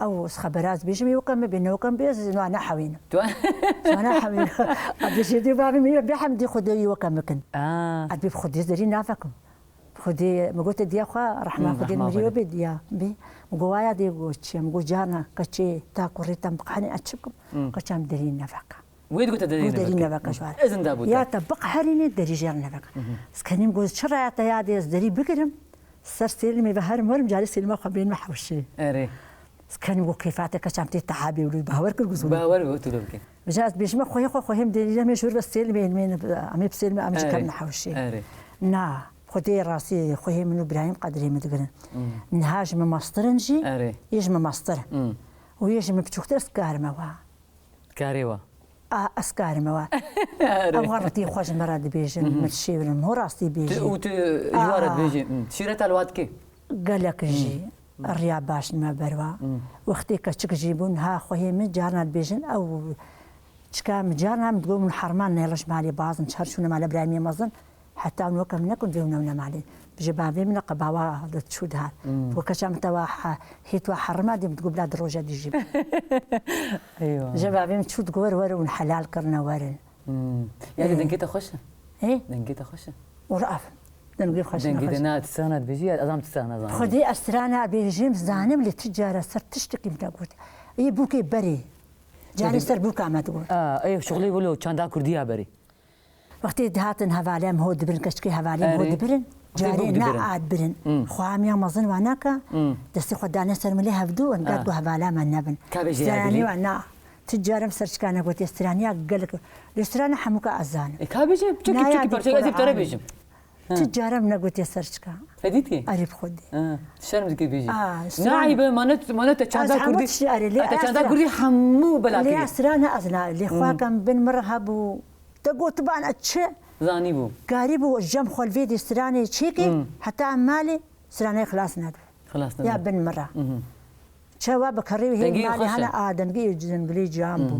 او خبرات بيجي وكم بينه وكم بيز انا حوينا انا حوينا ابي دي بابي مي بحمدي خدي وكم كن ابي خدي دري نافكم خدي ما قلت دي اخا رحمه خدي مريو بديا بي مقوايا دي قوتش مقوجانا كشي تاكوري تمقحني اتشكم كشام دري نافك وين قلت دري نافك شوار اذن دابو يا تبق حريني دري جار نافك سكني مقول شرا يا دي دري بكرم سرسيل مي بهر مر جالس ما خبرين ما حوشي اري كان يقول كيفاتك كشامتي تحابي ولد باور كل جزء باور قلت له كيف جات بيش ما خويا هم ديري ما يشور بس سيل مين عم يبسل ما امشي كان حوشي نا خدي راسي خويا من ابراهيم قدري ما تقولن نهاج من مصدر نجي يجي من مصدر ويجي من بتشوكتر سكار موا كاريوا اسكار موا اغرتي خوش مراد بيجن متشي مو راسي بيجي جوارد بيجي شيرت الواد كي قال لك جي الرياض باش ما بروا واختي كتشك جيبون ها خويا من جارنا البيجن او تشكا من جارنا تقول من حرمان نيلش مالي باز نشهرشونا مال ابراهيم مزن حتى نوكم نكون فيونا مالي بجبابي من قباوا تشود ها وكشام توا هيتوا حرما دي تقول بلاد الروجا دي جيب ايوه جبابي تشود قور ورون حلال كرنا ورن يعني دنكيت اخش ايه دنكيت اخش ورأف دنقيب خشنا دنكيت انا تستغنى بيجي ازام تستغنى زاني خدي استرانا بيجيم زانم للتجاره صرت تشتكي من قلت اي بوكي بري جاني سر بوكا ما تقول اي شغلي يقولوا كان كرديه بري وقتي دهاتن هفاليم هو دبرن كشكي هفاليم هو دبرن جاري نعاد برن خوامي مازن واناكا دستي خداني سر ملي هفدو ان قالوا هفالام النبن استراني وانا تجارم سرش كان قلت استراني قال لك الاستراني حموكا ازان كابيجي بتشكي برشا ازيب ترى بيجي تجارم نقولت سرشكا فديتي اريب خدي شرم دكي بيجي نايبه مانت تشاندا كردي تشاندا كردي حمو بلاكي اللي استراني ازنا اللي خواكم بن مرهب تقول طبعا اتش زاني بو قاربو الجم خول فيدي استراني تشيكي حتى عمالي استراني خلاص ندب خلاص يا بن مره شباب بكري هي مالي انا ادم جي بلي جامبو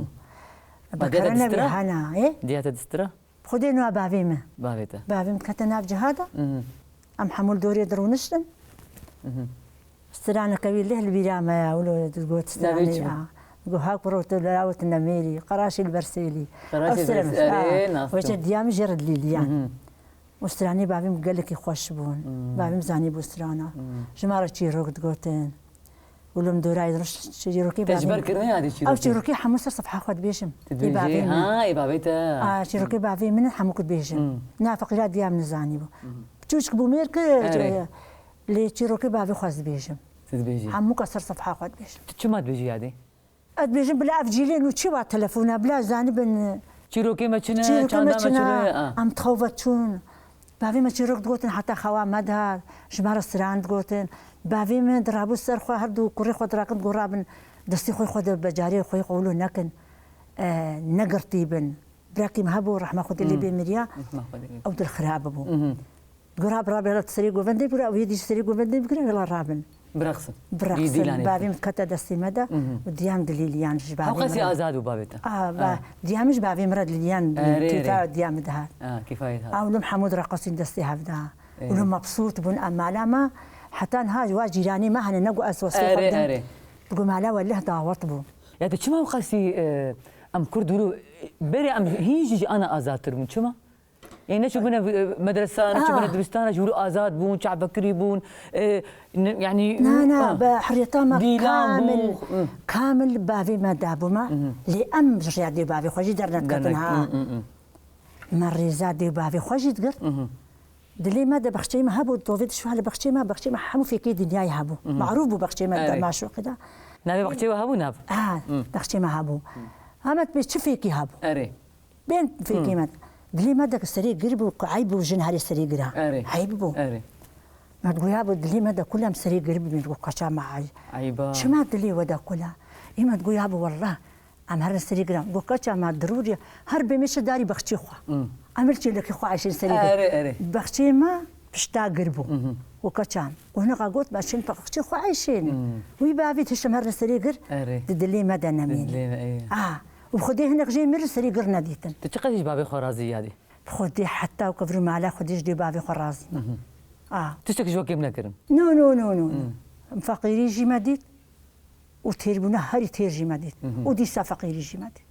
بكرنا بهنا ايه ديات دسترا خدينو بافيمه بافيتا بافيم كتنا بجهاده ام حمول دوري درونشتن استراني كبير له البيجامه ولو تقول استراني هاك بروت لاوت النميري قراشي البرسيلي البرسيلي وجد ديام جرد لي ديام وستراني بابي قال لك يخش بون بابي زاني بوسترانا جماره تشيروك تقولتين ولم دوراي درش تشيروكي بابي تجبر كرني هذه تشيروكي او تشيروكي حمص صفحه خد بيشم بابي ها بابيتا تشيروكي بابي من حموك بيشم نافق لا ديام نزاني بو بتوشك بو ميرك لي تشيروكي بابي خاص بيشم تبيجي حموك صر صفحه خد بيشم شو ما تبيجي هذه ادبيجن بلا افجيلين وشي وا تلفونا بلا زانبن چیروکی مچنه چاندا مچنه ام تخوفتون باوی ما چیروک دوتن حتی خوا مدها جمار سراند دوتن باوی من درابو سر خو هر دو کوری خود راکن گرابن دستی خو خود بجاری خو قولو نکن نقرتيبن براكي مهبو رحمه خود اللي بمريا او دل خراب ابو قراب رابع تسريق وفندي برا ويدي تسريق وفندي بكره ولا رابن برخصن بابي مكتا دستي مدى وديام دليليان جبابي هاو قاسي ازاد وبابتا ديامش بابي مرد ليان كيفا ديام دها كفايه هذا او لم حمود رقصين دستي هفدا ولم مبسوط بن اما ما حتى هاج واجيراني ما هن نقو اسوس تقول مالا ولا دعوت بو يا تشما قاسي ام كردولو بري ام هيجي انا ازاد ترمون شما يعني نشوف بنا مدرسة نشوف بنا درستان نشوفوا آزاد بون شعب بكري بون يعني لا بحريتاما كامل كامل بافي ما دابوما لأم جريا دي بافي خوجي درنا كتنها مريزات دي بافي خوجي تقر دلي ما بخشي ما هبو توفيت شو هلا بخشي ما حمو في كي دنيا يهبو معروف بخشي ما ما شو كده نبي بخشي وهبو ناب بخشي ما هبو هامت بتشوفي كي هبو أري بين في كيمات دلي ما دك سري قربو عيبو جنهاري سري قرا عيبو ما تقول يا دلي ما دك كلهم سري قرب من قشا معي عيبا شو ما دلي ودا كلها ما تقول يا والله ام هر سري قرا قشا ما ضروري هرب مش داري بختي خو عملت لك خو عشان سري أري بختي ما بشتا قربو وكشام وهنا قلت ماشين بختي خو عايشين ويبابي تشم هر سري قر دلي ما دنا مين وخدي هناك جاي مر سري قرنا ديتن تقديش بابي خرازي هذه خدي حتى وكفر معلا خديش دي بابي خرازي تشتكي شو كيف نكرم نو فقيري جي مديت وتيربونا هاري تير جي مديت ودي سا فقيري جي مديت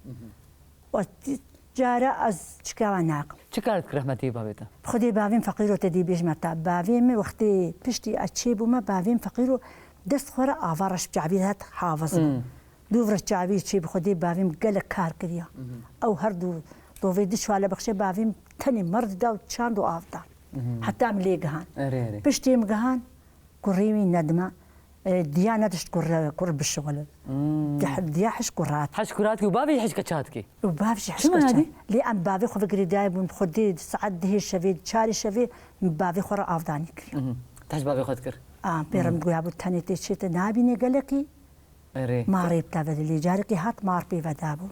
وجارة از شكاواناك شكارت رحمتي بابيتا خدي بابين فقيرو تدي بيج متا بابين وقتي بشتي اتشيبو ما بابين فقيرو دست خورا افارش بجعبيات حافظ دوفر الشعبي شي بخدي بافيم قالك كار كريا او هردو طوفي دشوا على بخشي بافيم تاني مرد دا وتشاندو افدا حتى عملي قهان بشتيم قهان كريمي ندمه ديانة كر بالشغل دياحش كرات حش كراتك وبابي حش كشاتكي وبابي حش كشاتكي لي ام بابي خو فكري دايب خدي سعد دهي شفي شاري شفي بابي خورا افداني كريا تحش بابي خدكر بيرم تقول ابو تاني تشيت نابيني قالكي ماري بتاعت اللي جارك هات مار بي ودابو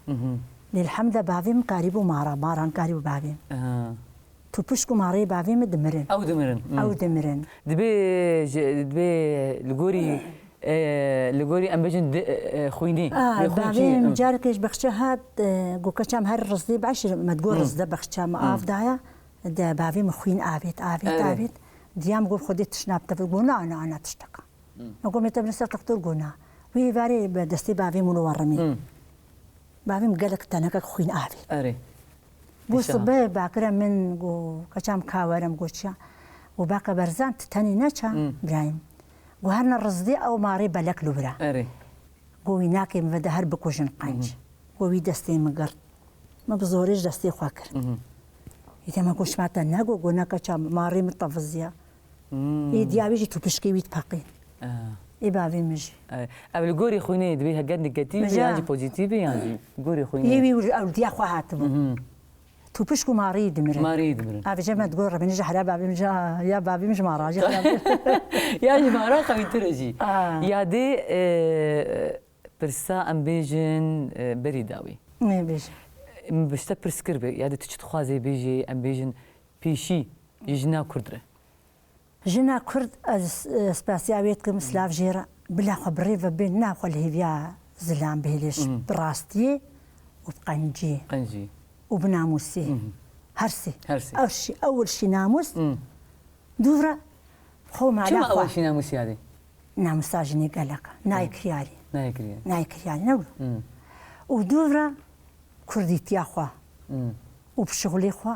للحمد بافيم قريبو ماران قريبو بافيم توبشكو ماري بافيم دمرن او دمرن دبي لغوري ام بجن خويني بافيم جاركش بخشهات قوكشام هر الرصدي بعشر ما تقول رصده بخشام افدايا دا بافيم خوين ابيت ديام قول خدي تشناب تقول انا تشتكى نقول متى بنصير تقول قلنا وي فاري بدستي بافي منو ورمي بافي مقالك تناك خوين أري بوصبي باكرة من جو كشام كاورم جوشيا وباقي برزان تاني نشا برايم وهرنا الرصدي أو ماري بالك لبرا أري قوي ناكي مبدا هرب كوشن قنج قوي دستي مقر ما بزوريش دستي خواكر إذا ما كوش معتا ناقو قونا كشام ماري متفزيا إيدي عبيجي تبشكي ويت باقين إبابي مجي. قبل جوري خويني دبيها جد نيجاتيف يعني بوزيتيف يعني جوري خويني. يبي أولدي أخوها هاتبو. توبشكو ماريد مرن. ماريد مرن. أبي جماعة تقول ربي نجح بابي مجا يا بابي مش مراجي. يا جماعة قوي ترجي. يا دي برسا أمبيجن بريداوي. ما بيجي. بشتا برسكربي يا دي تشت خوازي بيجي أمبيجن بيشي يجنا كردرة. جنا كرد سباسياويت كم سلاف جيرا بلا خبري فبين ناخذ الهيفيا زلام بهليش براستي وبقنجي وبناموسي هرسي أول شي ناموس دورة خو ما شو أول شي ناموسي هذه؟ ناموس أجني قالك نايكرياري نقول ودورة كرديتي أخوا وبشغلي خوا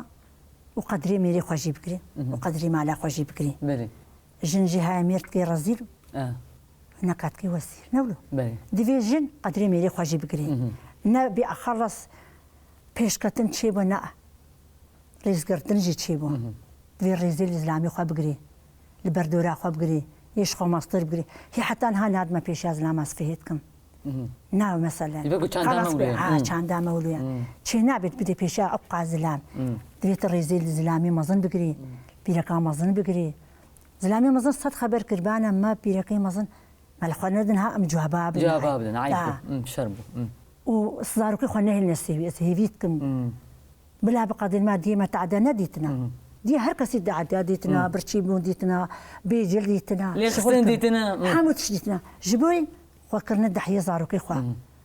وقدري ميري خواجي بكري وقدري مالا خواجي بكري بلي جن جهة ميرت كي رزيل نكات كي وسير نولو بلي ديفي جن قدري ميري خواجي بكري نبي أخلص بيش كتن تشيبو نا ريزقرتن جي تشيبو ديفي الرزيل الإسلامي خوا بكري البردورة خوا بكري يشخو مصدر بكري هي حتى انها نادمة بيش يازلام أسفهيتكم نا مثلا يبقى چاندا مولوية چاندا مولوية شي نابت بدي بيشا أبقى زلام دبيت الرزيل زلامي مزن بقري بيركا مزن بقري زلامي مزن صد خبر كربانا ما بيركي مزن ما لخوانا دنها أم جوابا بدنا عايبو شربو وصدارك خوانا النسيبي هيفيتكم بلا بقدر ما ديما تعدى نديتنا دي هركسي دعدة ديتنا برشيبون ديتنا بيجل ديتنا ليخسن ديتنا حامد شديتنا جبوي وكرنا دحية زاروكي خوا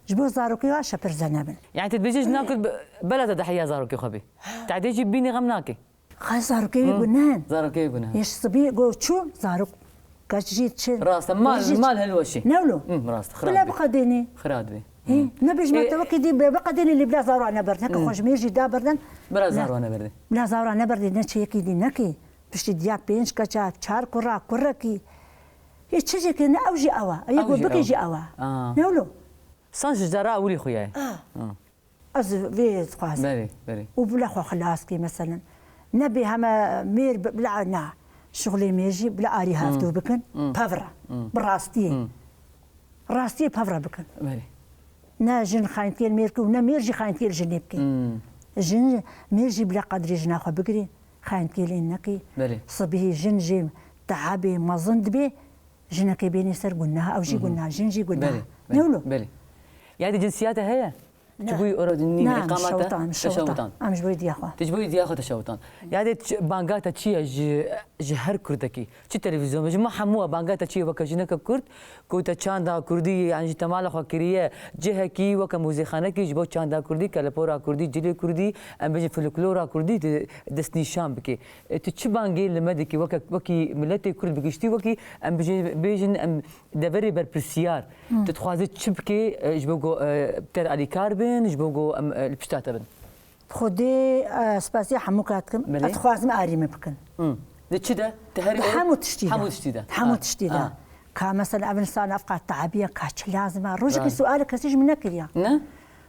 جبوي زاروكي واشا برزنابن يعني تتبيجيش ناكل بلد دحية زاروكي خبي تعديجي بيني غمناكي خاي زاروكي قلنان زاروكي قلنان يش صبي قو شو زاروك كاجيت شن راسته مال هالوشي نولو راسته خراد بلا بقديني خراد نبيج ما توكي دي بقديني اللي بلا زارو انا برد هكا خوش ميجي دا بردن بلا زارو انا بردي بلا زارو انا برد نشي يكي دي نكي بشتي ديا بينش كاچا چار كرا كركي هي تشجي كنا اوجي اوا يقول بكي جي اوا نولو سانج جرا ولي خويا از في خاص بري وبلا خو خلاص كي مثلا نبي هما مير بلا نا شغلي ميجي بلا اري هافتو بكن بافرا براستي راستي بافرا بكن بري نا جن خاينتي الميركو نا ميرجي خاينتي الجنيبكي جن ميرجي بلا قدري جناخو بكري خاينتي لينكي صبيه جنجي تعبي مظند بي جنكي بيني سر قلناها او جي قلناها جنجي قلناها نولو بلي يعني جنسياتها هي تجبوي أوردني إقامتها تشوتان مش بوي دياخو تجبوي دياخو تشوتان يعني بانجاتا تشي جهر كردكي تشي تلفزيون مجمع حموها بانجاتا تشي وكجنك كرد كوتا چاندا كردي يعني تمال خاكريه جهكي وكموزيخانكي جبو چاندا كردي كالبورا كردي جلي كردي ام بيجي فلكلورا كردي دسني شام بكي تشي بانجي لمدكي وكي ملتي كرد بكشتي وكي ام بيجن ام دفري بربرسيار تتخوازي تشبكي جبو بتر علي كاربن جبوغو البشتاتا بن خدي سباسي حموكاتكم اتخوازم اريم بكن دتشي ده تهري حمو تشتيدا كمثلا ابن سان افقا تعبيه كاتش لازم روجك سؤالك كسيج منك يا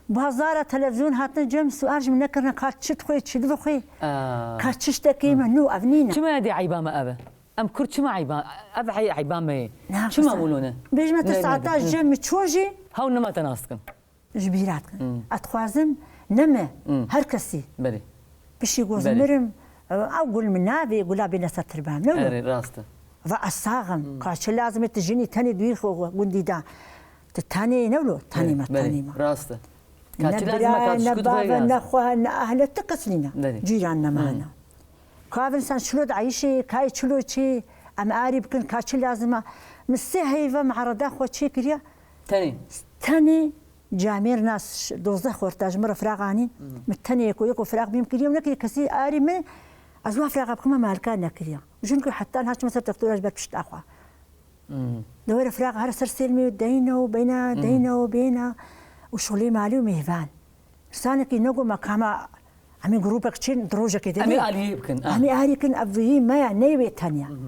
بازار تلفزيون هاتنا جم سؤال من نكرنا كاتش تخوي تشد خوي كاتش تكي منو ابنينا شما دي عيبامه ابا ام كرت شما عيبان ابا عيبامه شما مولونه بيجما 19 جم تشوجي هاو نما تناسكن جبيراتكن اتخوازم نما هركسي بلي باش يقول زمرم او قول من نابي يقول لا بينا ستربام نو راسته فالصاغم كاش لازم تجيني تاني دويخو قندي دا تاني نولو تاني ما تاني ما راسته كاش لازم كاش نبابا نخوها اهل تقسلينا جيراننا معنا كاف انسان شلود عايشي كاي شلو شي ام اريب كن كاش لازم مسي هيفا معرضه خو شي كريا تاني جامير ناس دوزه خورتاج مره فراغاني متني يكو فراغ بيمكن يوم نكي كسي اري من ازوا فراغ بكم مالكان نكريا جنكو حتى هاش مثلا تقدر اجبر بشت اخوا دور فراغ هر سر سلمي دينا وبينا دينا وبينا وشغلي مالي ومهفان سانك ينقو مكاما عمي جروبك تشين دروجه كده امي اري يمكن امي اري كن ابي ما نيبي تانيا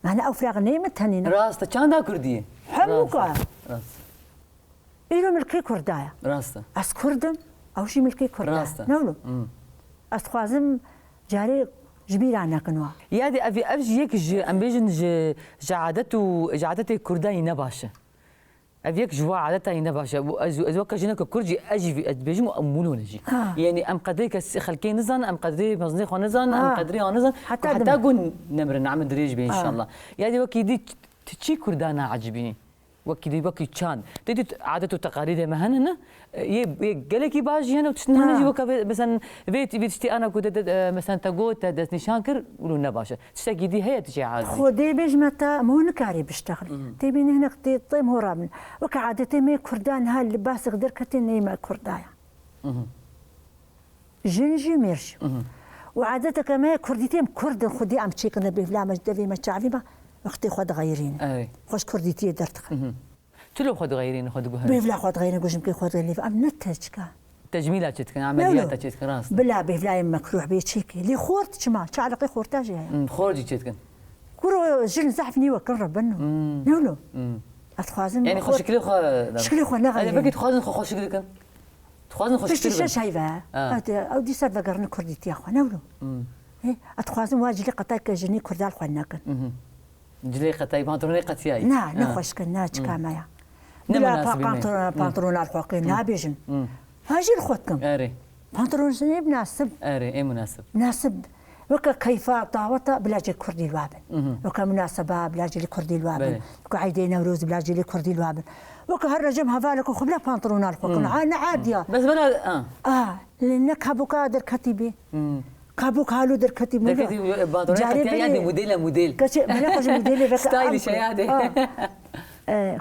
معنا او فراغ نيمه تانينا راسته چاندا كرديه حموكا إيرو ملكي كردايا راسته أس كردم أو شي ملكي كردايا راسته نولو أس خوازم جاري جبيرانا كنوا يادي أبي يك أم بيجن جعادتي كرداي نباشة أبي يك جوا عادتي نباشة أزوك جنك كردي أجي بيجي مؤمنون جي يعني أم قدري خلكي نزن أم قدري مزني خو نزن أم قدري نزن حتى قون نمر نعمل دريج بإن شاء الله يادي وكيدي تشي كردانا عجبيني وكذي بكي كان تدي عادة وتقاليد مهننا يقلكي باجي هنا وتشتنهنا وك مثلا بيت بيتشتي انا كنت مثلا تقوت دس نشانكر ولو باشا تشتكي دي هي تجي عادي خدي بيج متى مو نكاري بيشتغل تبين هنا قتي طيم هو رامن وكعادتي مي كردان هاللباس قدر كتني ما كردايا جنجي ميرش وعادتك ما كرديتيم كرد خدي ام تشيكنا بفلا مجدبي ما تعرفي وقتي خد غيرين خوش كرديتي درتك شلو خد غيرين خد بها بيفلا خد غيرين قوش يمكن خد غيرين ام نتجكا تجميلات تشتكن عمليات تشتكن راس بلا بيفلا مكروح بيتشيكي لي خورت شما شعلقي خورتاجي خورجي تشتكن كرو جن زحفني وكرب بنو نولو اتخازم يعني خوش شكلي شكلي خو نغير انا بقيت خوازن خوش شكلي تخوازن خوش شكلي شايفه او دي صار بقرن كرديتي يا خو نولو اتخازم واجلي قطاك جني كردال خو ناكن جلي قطاي بانتروني قتياي نا نخوش كنا تشكامايا بلا بانطرون الحقين نابيجن هاجي الخوتكم اري بانطرون سني بناسب اري اي مناسب مناسب وكا كيف طاوطة بلاجي كردي الوابن وكا مناسبة بلاجي كردي الوابن وكا عيدي نوروز بلاجي كردي الوابن وكا هالرجم هفالك وخبلا بانطرون الحقين عادية بس بلا لانك هبوك در كتيبي كابوك هالو در كتيبي در كتيبي بانطرون يعني موديل كشي ملاك موديل ستايل شيادي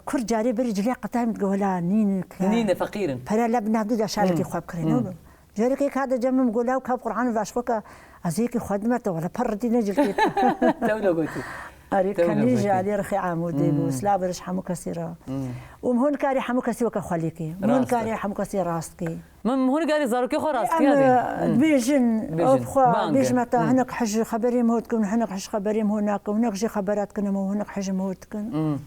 كرد جاري برجلي قطعم تقولها نين فقيرا فلا لبنا بدو شاركي خواب كرينو جاري هذا جمع مقولها وكاب قرآن واشخوك ازيكي خدمته ولا بردي نجل لو قلتي أريد كان يجي على رخي عمودي وسلاب رش حمو كثيرة ومهون كاري حمو كثير وكخليكي مهون كاري حمو كثير راستكي مهون كاري زاروكي خو راستكي هذه بيجن أبخوا بيج متى هناك حج خبري مهودكم هناك حج خبري هناك وهناك جي خبرات كنا وهناك حج مهودكم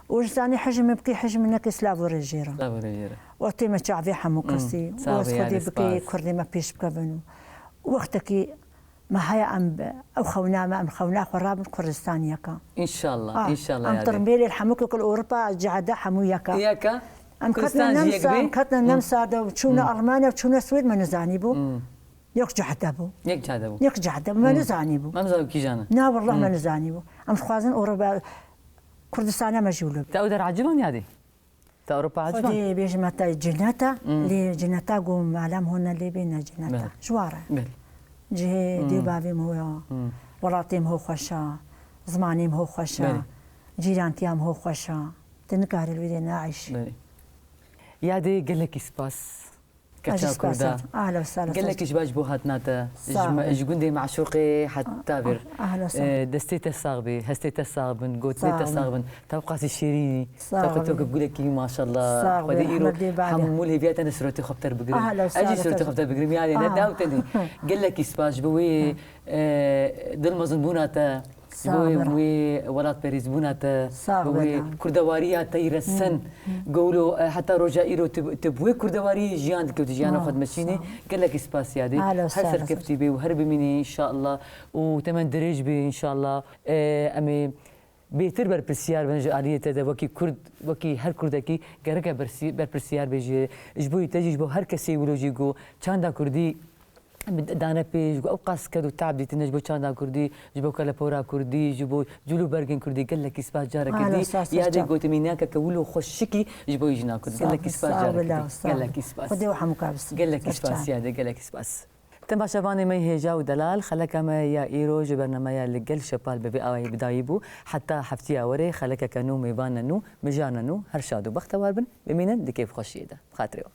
وإنساني حجم يبكي حجم منك سلاف ورجيرة وقتي ما تعبي حمو كثير واسخدي بكي كردي ما بيش بكبنو وقتكي ما هي أو خونا ما أم خونا خراب كردستان يكا إن شاء الله إن شاء الله أم ترميلي الحموك كل أوروبا جعدا حمو يكا أم كتنا نمسا وتشونا ألمانيا وتشونا السويد ما نزاني بو يك جعدا بو ما نزاني بو ما نزاني كي جانا لا والله ما نزاني بو أم خوازن أوروبا كردستان مجهولة تقدر عجبان يادي تا أوروبا عجبان خدي بيجي متى جناتا اللي جناتا قوم معلم هنا اللي بينا جناتا جوارة جهه دیوباویم هو ولاتیم هو خوشا زمانیم هو خوشا جیرانتیم هو خوشا تنكار الويدي ناعش يادي قال لك سباس كتا كردا اهلا وسهلا قال لك اجباج بوهاتناتا اجقندي معشوقي حتى بر دستيت الصاغبي هستيت الصاغبن قوتيت الصاغبن توقعت الشيريني توقعت بقول لك ما شاء الله ودي ايرو حمول هيفيات انا سروتي خبتر بقريم اجي سروتي خبتر بقريم يعني نداو تاني قال لك سباس بوي دل مظنبوناتا بوي ولات باريس بوناتا بوي كردواريا تيرسن قولوا حتى رجا ايرو تبوي كردواري جيان كنت جيان خد ماشيني قال لك سباس يادي هسر كفتي بي وهرب مني ان شاء الله وتمن دريج بي ان شاء الله امي بيتر برسيار بنج عليه تدا وكي كرد وكي هر كردكي غرك برسيار بيجي جبوي تجي جبو هر كسي ولوجي جو چاندا كردي دانا بيج جو اوقاس كدو تعب دي تنجبو چاندا كردي جبو كلا بورا كردي جبو جلو برجن كردي قال لك اسباس جارا كردي يا دي قلت ميناك كولو خشكي جبو يجنا كردي قال لك اسباس جارا قال لك اسباس خدي وحمكابس قال لك اسباس يا دي قال لك اسباس تم شباني مي هجا ودلال خلك ما يا ايرو جبرنا ما يا لقل شبال ببي اوي بدايبو حتى حفتي اوري خلك كانو ميبان نو مجانا نو هرشادو بختوار بن بمينن دي كيف خشيده خاطريو